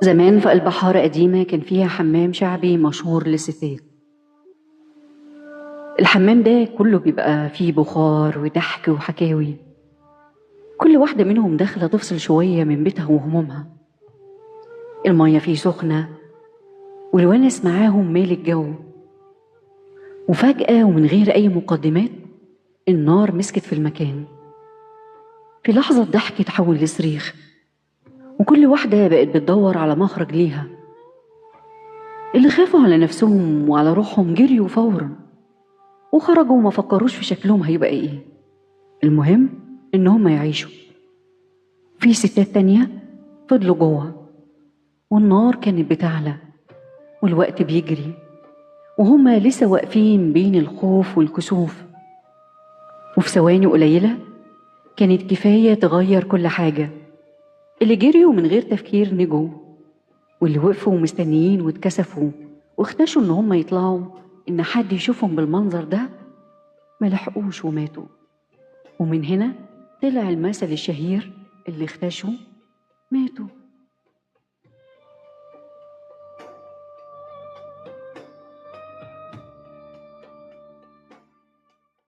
زمان في قلب حارة قديمة كان فيها حمام شعبي مشهور للستات. الحمام ده كله بيبقى فيه بخار وضحك وحكاوي. كل واحدة منهم داخلة تفصل شوية من بيتها وهمومها. المية فيه سخنة والونس معاهم مال الجو. وفجأة ومن غير أي مقدمات النار مسكت في المكان. في لحظة الضحك اتحول لصريخ، وكل واحدة بقت بتدور على مخرج ليها. اللي خافوا على نفسهم وعلى روحهم جريوا فورا وخرجوا وما فكروش في شكلهم هيبقى ايه. المهم ان هم يعيشوا. في ستات تانية فضلوا جوه، والنار كانت بتعلى والوقت بيجري، وهم لسه واقفين بين الخوف والكسوف. وفي ثواني قليلة كانت كفاية تغير كل حاجة. اللي جريوا من غير تفكير نجوا، واللي وقفوا مستنيين واتكسفوا واختشوا ان هم يطلعوا ان حد يشوفهم بالمنظر ده ملحقوش وماتوا. ومن هنا طلع المثل الشهير: اللي اختشوا ماتوا.